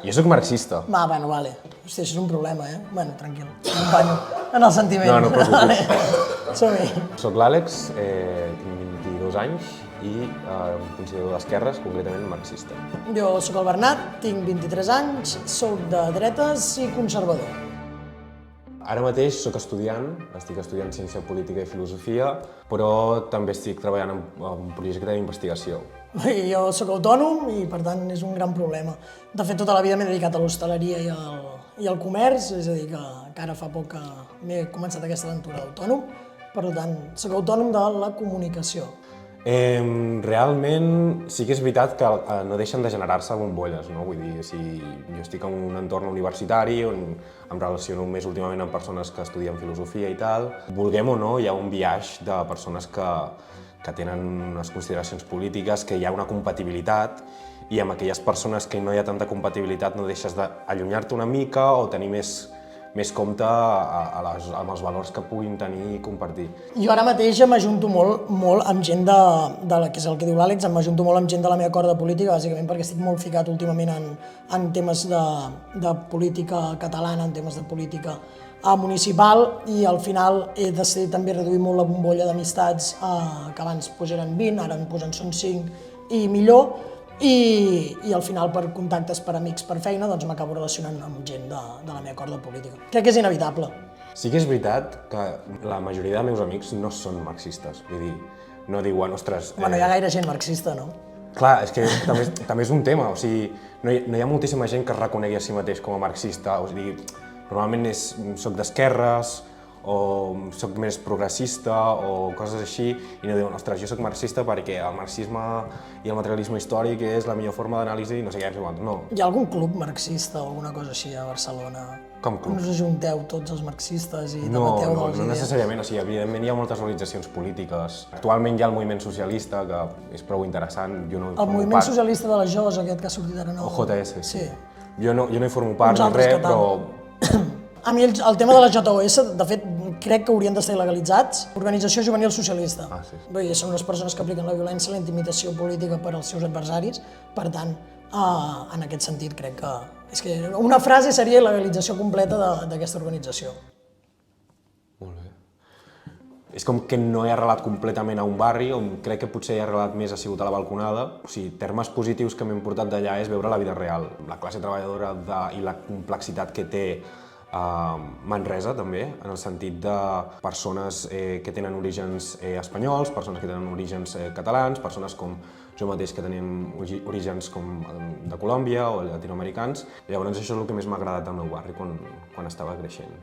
Jo soc marxista. Bueno, vale. Hòstia, això és un problema, eh? Bueno, tranquil, m'acompanyo en el sentiment. No, no et preocupis. Vale. Som-hi. Soc l'Àlex, tinc 22 anys i em considero d'esquerres, concretament marxista. Jo sóc el Bernat, tinc 23 anys, sóc de dretes i conservador. Ara mateix sóc estudiant, estic estudiant Ciència Política i Filosofia, però també estic treballant en un projecte d'investigació. Jo sóc autònom i, per tant, és un gran problema. De fet, tota la vida m'he dedicat a l'hostaleria i al comerç, és a dir, que ara fa poc que m'he començat aquesta aventura d'autònom. Per tant, sóc autònom de la comunicació. Realment sí que és veritat que no deixen de generar-se bombolles, no? Vull dir, jo estic en un entorn universitari on em relaciono més últimament amb persones que estudien filosofia i tal. Vulguem o no, hi ha un biaix de persones que tenen unes consideracions polítiques, que hi ha una compatibilitat, i amb aquelles persones que no hi ha tanta compatibilitat no deixes d'allunyar-te una mica o tenir més compte amb els valors que puguin tenir i compartir. Jo ara mateix m'ajunto molt amb gent que és el que diu l'Àlex, m'ajunto molt amb gent de la meva corda política, bàsicament perquè estic molt ficat últimament en temes de política catalana, en temes de política municipal, i al final he decidit també reduir molt la bombolla d'amistats, que abans eren 20, ara són 5 i millor, i al final per contactes, per amics, per feina, doncs m'acabo relacionant amb gent de la meva corda política. Crec que és inevitable. Sí que és veritat que la majoria dels meus amics no són marxistes, vull dir, no diuen, ostres... Bueno, hi ha gaire gent marxista, no? Clar, és que també és un tema, o sigui, no hi ha moltíssima gent que es reconegui a si mateix com a marxista, o sigui, normalment soc d'esquerres, o soc més progressista, o coses així, i no diuen, ostres, jo soc marxista perquè el marxisme i el materialisme històric és la millor forma d'anàlisi, no sé què, no. Hi ha algun club marxista o alguna cosa així a Barcelona? Com club? On us ajunteu tots els marxistes i debateu dels idees? No necessàriament, o sigui, evidentment hi ha moltes organitzacions polítiques. Actualment hi ha el moviment socialista, que és prou interessant, jo no hi formo part. El moviment socialista de la JOS, aquest que ha sortit ara nou? El JS, sí. Jo no hi formo part ni res, però... A mi el tema de la JOS, de fet, crec que haurien d'estar il·legalitzats. Organització Juvenil Socialista. Sí. Vull dir, són unes persones que apliquen la violència i la intimidació política per als seus adversaris. Per tant, en aquest sentit, crec que... És que una frase seria il·legalització completa d'aquesta organització. Molt bé. És com que no he arrelat completament a un barri, on crec que potser he arrelat més ha sigut a la balconada. O sigui, termes positius que m'he portat d'allà és veure la vida real, la classe treballadora i la complexitat que té Manresa, també, en el sentit de persones que tenen orígens espanyols, persones que tenen orígens catalans, persones com jo mateix que tenim orígens com de Colòmbia o llatinoamericans. Llavors això és el que més m'ha agradat del meu barri quan estava creixent.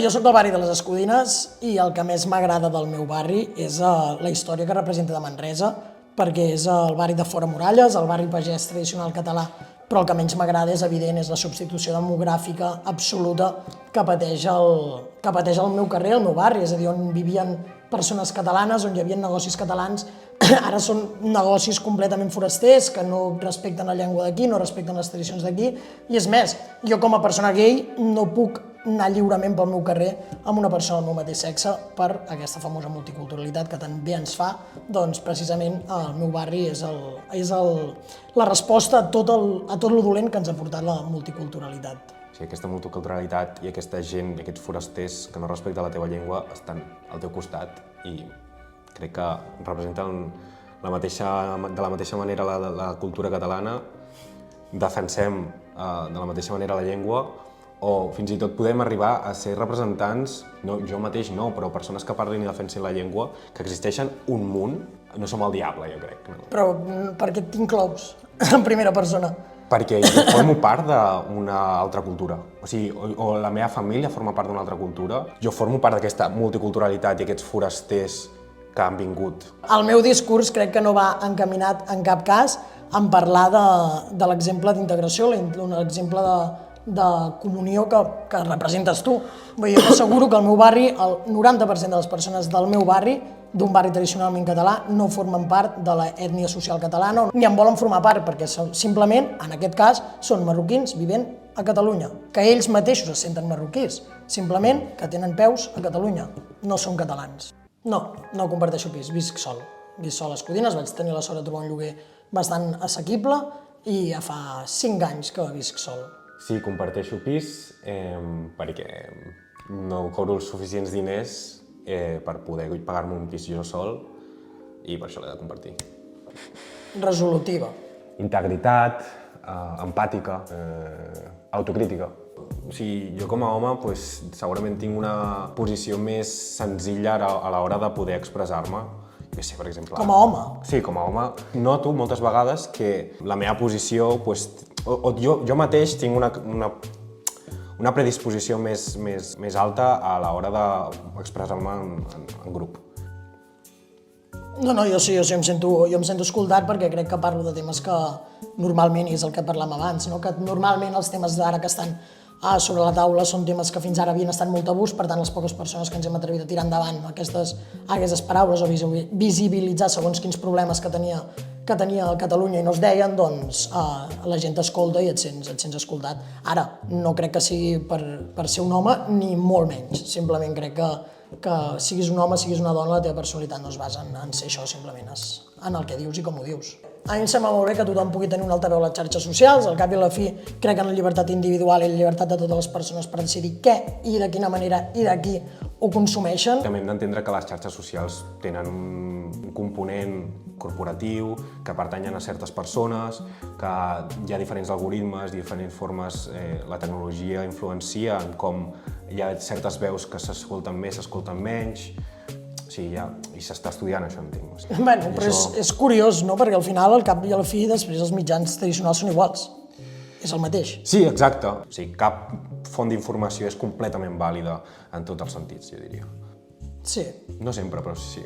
Jo soc del barri de les Escudines i el que més m'agrada del meu barri és la història que representa de Manresa, perquè és el barri de Fora Muralles, el barri pagès tradicional català, però el que menys m'agrada és evident, és la substitució demogràfica absoluta que pateix el meu carrer, el meu barri, és a dir, on vivien persones catalanes, on hi havia negocis catalans, ara són negocis completament forasters, que no respecten la llengua d'aquí, no respecten les tradicions d'aquí, i és més, jo com a persona gay no puc anar lliurement pel meu carrer amb una persona del meu mateix sexe per aquesta famosa multiculturalitat que tan bé ens fa, doncs precisament el meu barri és la resposta a tot lo dolent que ens ha portat la multiculturalitat. Sí, aquesta multiculturalitat i aquesta gent i aquests forasters que no respecten la teva llengua estan al teu costat i crec que representen de la mateixa manera la cultura catalana, defensem de la mateixa manera la llengua, o fins i tot podem arribar a ser representants, jo mateix no, però persones que parlin i defensin la llengua, que existeixen un munt, no som el diable, jo crec. Però per què t'inclous en primera persona? Perquè jo formo part d'una altra cultura, o sigui, o la meva família forma part d'una altra cultura, jo formo part d'aquesta multiculturalitat i aquests forasters que han vingut. El meu discurs crec que no va encaminat en cap cas en parlar de l'exemple d'integració, l'exemple de comunió que representes tu. Vull dir, jo t'asseguro que al meu barri, el 90% de les persones del meu barri, d'un barri tradicionalment català, no formen part de l'ètnia social catalana, ni en volen formar part, perquè simplement, en aquest cas, són marroquins vivint a Catalunya, que ells mateixos es senten marroquins, simplement que tenen peus a Catalunya, no són catalans. No comparteixo pis, visc sol a Escudines, vaig tenir la sort de trobar un lloguer bastant assequible i ja fa 5 anys que visc sol. Sí, comparteixo pis perquè no cobro els suficients diners per poder pagar-me un pis jo sol i per això l'he de compartir. Resolutiva. Integritat, empàtica, autocrítica. O sigui, jo com a home segurament tinc una posició més senzilla a l'hora de poder expressar-me. Jo sé, per exemple... Com a home? Sí, com a home. Noto moltes vegades que la meva posició... Jo mateix tinc una predisposició més alta a l'hora d'expressar-me en grup. No, jo em sento escoltat perquè crec que parlo de temes que normalment, i és el que parlàvem abans, que normalment els temes d'ara que estan sobre la taula són temes que fins ara havien estat molt tabús, per tant les poques persones que ens hem atrevit a tirar endavant aquestes paraules o visibilitzar segons quins problemes que tenia Catalunya i no es deien, doncs la gent t'escolta i et sents escoltat. Ara, no crec que sigui per ser un home ni molt menys, simplement crec que siguis un home, siguis una dona, la teva personalitat no es basa en ser això, simplement en el que dius i com ho dius. A mi em sembla molt bé que tothom pugui tenir un altaveu a les xarxes socials, al cap i a la fi crec en la llibertat individual i la llibertat de totes les persones per decidir què i de quina manera i de qui ho consumeixen. També hem d'entendre que les xarxes socials tenen un component corporatiu, que pertanyen a certes persones, que hi ha diferents algoritmes, diferents formes, la tecnologia influencia en com hi ha certes veus que s'escolten més, s'escolten menys. Sí, i s'està estudiant això, entenc. Bueno, però és curiós, no? Perquè al final, al cap i a la fi, després els mitjans tradicionals són iguals. És el mateix. Sí, exacte. O sigui, cap font d'informació és completament vàlida en tots els sentits, jo diria. Sí. No sempre, però sí.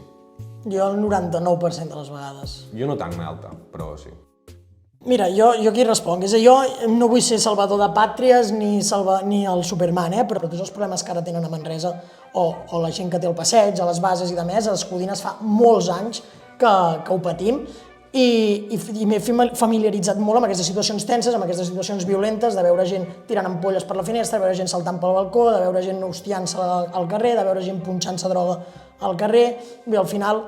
Jo el 99% de les vegades. Jo no tan alta, però sí. Mira, jo aquí responc. És a dir, jo no vull ser salvador de pàtries ni el Superman, però tots els problemes que ara tenen a Manresa o la gent que té el passeig, a les bases i de més, a les Codines fa molts anys que ho patim i m'he familiaritzat molt amb aquestes situacions tenses, amb aquestes situacions violentes, de veure gent tirant ampolles per la finestra, de veure gent saltant pel balcó, de veure gent hostiant-se al carrer, de veure gent punxant-se droga al carrer. Bé, al final,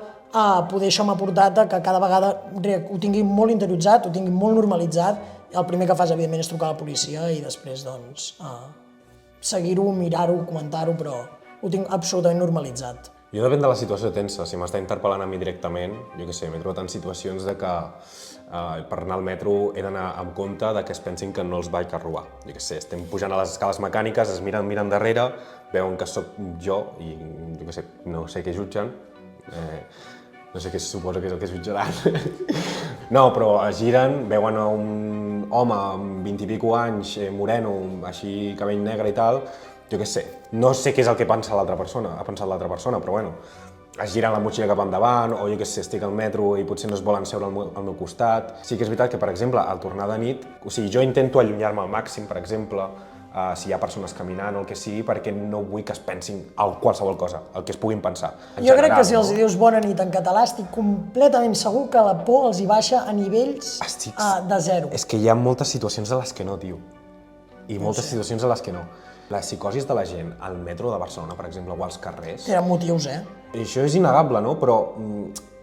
poder això m'ha portat a que cada vegada ho tingui molt interioritzat, ho tingui molt normalitzat. El primer que fas, evidentment, és trucar a la policia i després, doncs, seguir-ho, mirar-ho, comentar-ho, però ho tinc absolutament normalitzat. Jo depèn de la situació tensa. Si m'està interpel·lant a mi directament, jo què sé, m'he trobat en situacions de que per anar al metro he d'anar amb compte que es pensin que no els vaig a robar. Jo què sé, estem pujant a les escales mecàniques, es miren darrere, veuen que sóc jo i jo què sé, no sé què jutgen. No sé què se suposa que és el que es jutjaran. No, però es giren, veuen un home amb 20 i pico anys, moreno, així cabell negre i tal, jo què sé, no sé què és el que pensa l'altra persona, però bueno, es giren la motxilla cap endavant, o jo què sé, estic al metro i potser no es volen seure al meu costat. Sí que és veritat que, per exemple, al tornar de nit, o sigui, jo intento allunyar-me al màxim, per exemple, si hi ha persones caminant o el que sigui, perquè no vull que es pensin qualsevol cosa, el que es puguin pensar. Jo crec que si els dius bona nit en català estic completament segur que la por els hi baixa a nivells de zero. És que hi ha moltes situacions a les que no, tio. I moltes situacions a les que no. Les psicosis de la gent al metro de Barcelona, per exemple, o als carrers... Tenen motius, I això és innegable, no? Però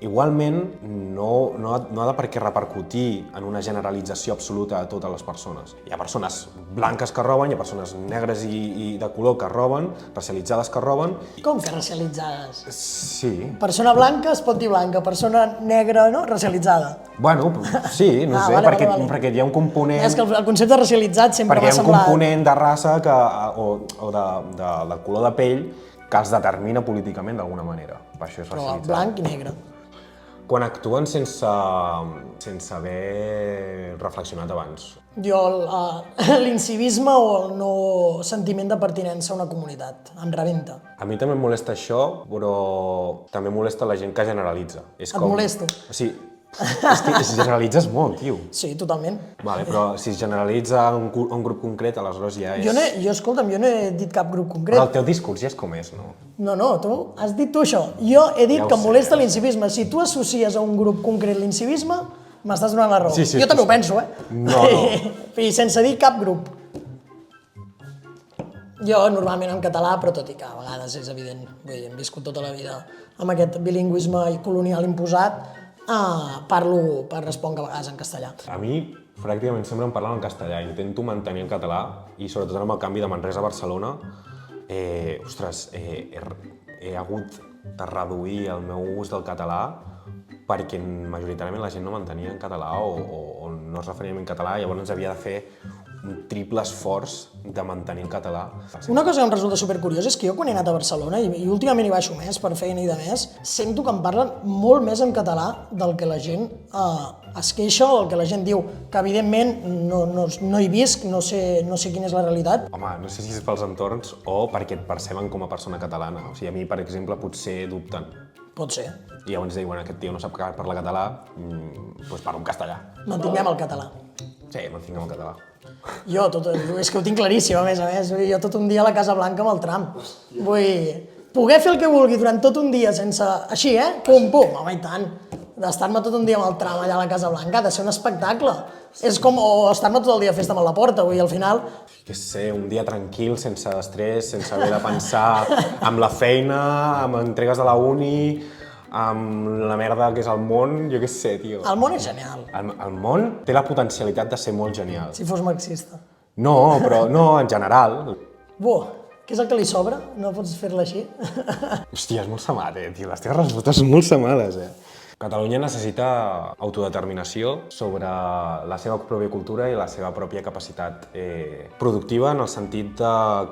igualment no ha de per què repercutir en una generalització absoluta a totes les persones. Hi ha persones blanques que roben, hi ha persones negres i de color que roben, racialitzades que roben... Com que racialitzades? Sí. Persona blanca es pot dir blanca, persona negra, no? Racialitzada. Bueno, sí, no sé, perquè hi ha un component... És que el concepte racialitzat sempre m'ha semblat... Perquè hi ha un component de raça o de color de pell que els determina políticament d'alguna manera. Per això és racialitzat. Però blanc i negre. Quan actuen sense haver reflexionat abans. Jo l'incivisme o el no sentiment de pertinença a una comunitat, em rebenta. A mi també em molesta això, però també em molesta la gent que generalitza. Et molesto? Sí, és que generalitzes molt, tio. Sí, totalment. Vale, però si es generalitza un grup concret, aleshores ja és... Escolta'm, jo no he dit cap grup concret. Però el teu discurs ja és com és, no? No, tu has dit tu això. Jo he dit que em molesta l'incivisme. Si tu associes a un grup concret l'incivisme, m'estàs donant la raó. Sí, jo també ho penso, No. I sense dir cap grup. Jo normalment en català, però tot i que a vegades és evident, vull dir, hem viscut tota la vida amb aquest bilingüisme colonial imposat, parlo per respondre a vegades en castellà. A mi pràcticament sempre em parlen en castellà. Intento mantenir en català i sobretot amb el canvi de Manresa a Barcelona, he hagut de reduir el meu ús del català perquè majoritàriament la gent no mantenia en català o no es referia en català, llavors havia de fer un triple esforç de mantenir en català. Una cosa que em resulta supercuriosa és que jo quan he anat a Barcelona, i últimament hi baixo més per feina i de més, sento que em parlen molt més en català del que la gent es queixa o del que la gent diu, que evidentment no hi visc, no sé quina és la realitat. Home, no sé si és pels entorns o perquè et perceben com a persona catalana. O sigui, a mi, per exemple, potser dubten. Pot ser. I llavors diuen, aquest tio no sap parlar català, doncs parlo en castellà. Mantinguem el català. Sí, mantinguem el català. Jo, és que ho tinc claríssim, a més. Jo tot un dia a la Casa Blanca amb el tram. Vull poder fer el que vulgui durant tot un dia sense... Així, pum, pum, home, i tant. D'estar-me tot un dia amb el tram allà a la Casa Blanca ha de ser un espectacle. És com estar-me tot el dia a festa amb la porta, vull, al final... Que sé, un dia tranquil, sense estrès, sense haver de pensar amb la feina, amb entregues de la uni, amb la merda que és el món, jo què sé, tio. El món és genial. El món té la potencialitat de ser molt genial. Si fos marxista. No, però no, en general. Buah, què és el que li sobra? No pots fer-la així? Hòstia, és molt sa mare, tio. Les teves respostes són molt sa males, Catalunya necessita autodeterminació sobre la seva pròpia cultura i la seva pròpia capacitat productiva, en el sentit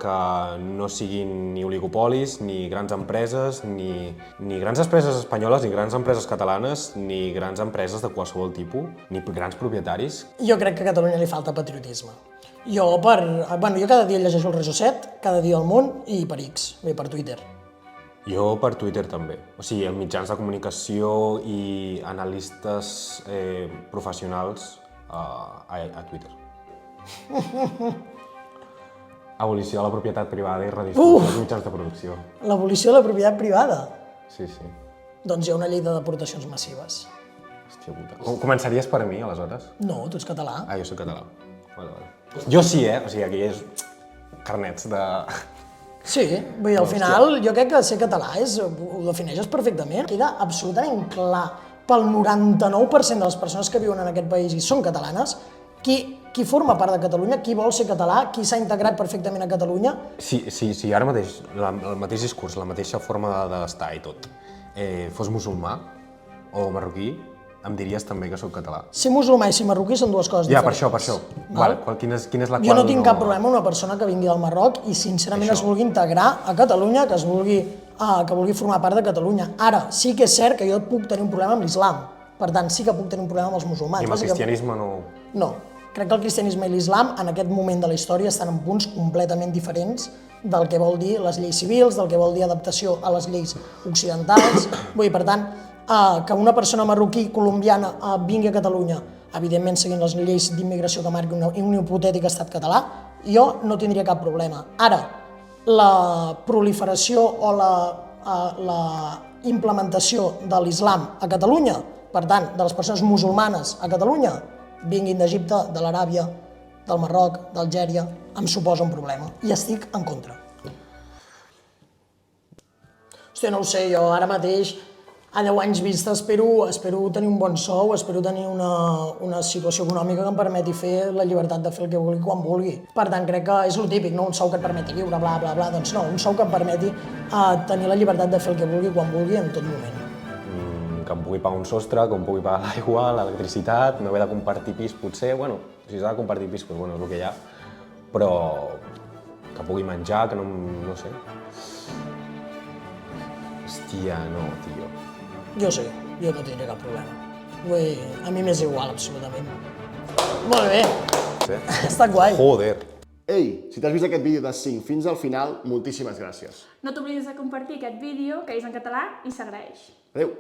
que no siguin ni oligopolis, ni grans empreses, ni grans empreses espanyoles, ni grans empreses catalanes, ni grans empreses de qualsevol tipus, ni grans propietaris. Jo crec que a Catalunya li falta patriotisme. Jo cada dia llegeixo el Reso 7, cada dia al Munt i per X, bé, per Twitter. Jo per Twitter també. O sigui, els mitjans de comunicació i analistes professionals a Twitter. Abolició de la propietat privada i redistribució dels mitjans de producció. L'abolició de la propietat privada? Sí, sí. Doncs hi ha una llei de deportacions massives. Hòstia puta. Començaries per mi, aleshores? No, tu ets català. Ah, jo soc català. Vale. Jo sí, O sigui, aquí és carnets de... Sí, vull dir, al final jo crec que ser català ho defineixes perfectament. Queda absolutament clar pel 99% de les persones que viuen en aquest país i són catalanes qui forma part de Catalunya, qui vol ser català, qui s'ha integrat perfectament a Catalunya. Sí, ara mateix, el mateix discurs, la mateixa forma d'estar i tot, fos musulmà o marroquí, em diries també que sóc català. Ser musulmà i ser marroquí són dues coses diferents. Ja, per això. Quina és la qual... Jo no tinc cap problema amb una persona que vingui del Marroc i sincerament es vulgui integrar a Catalunya, que vulgui formar part de Catalunya. Ara, sí que és cert que jo puc tenir un problema amb l'islam. Per tant, sí que puc tenir un problema amb els musulmans. I amb el cristianisme no... No. Crec que el cristianisme i l'islam en aquest moment de la història estan en punts completament diferents del que vol dir les lleis civils, del que vol dir adaptació a les lleis occidentals. Vull dir, per tant, que una persona marroquí, colombiana, vingui a Catalunya, evidentment seguint les lleis d'immigració que marqui un hipotètic estat català, jo no tindria cap problema. Ara, la proliferació o la implementació de l'islam a Catalunya, per tant, de les persones musulmanes a Catalunya, vinguin d'Egipte, de l'Aràbia, del Marroc, d'Algèria, em suposa un problema i estic en contra. Hòstia, no ho sé, jo ara mateix a 10 anys vista espero tenir un bon sou, espero tenir una situació econòmica que em permeti fer la llibertat de fer el que vulgui quan vulgui. Per tant, crec que és el típic, no? Un sou que et permeti viure, bla, bla, bla, doncs no, un sou que em permeti tenir la llibertat de fer el que vulgui quan vulgui en tot moment. Que em pugui pagar un sostre, que em pugui pagar l'aigua, l'electricitat, no haver de compartir pis potser, bueno, si s'ha de compartir pis, doncs bueno, és el que hi ha, però que pugui menjar, que no sé. Hòstia, no, tio. Jo sí, jo no tindré cap problema. Vull dir, a mi m'és igual, absolutament. Molt bé. Sí? Ha estat guai. Joder. Ei, si t'has vist aquest vídeo de 5 fins al final, moltíssimes gràcies. No t'oblidis de compartir aquest vídeo, que és en català i s'agraeix. Adéu.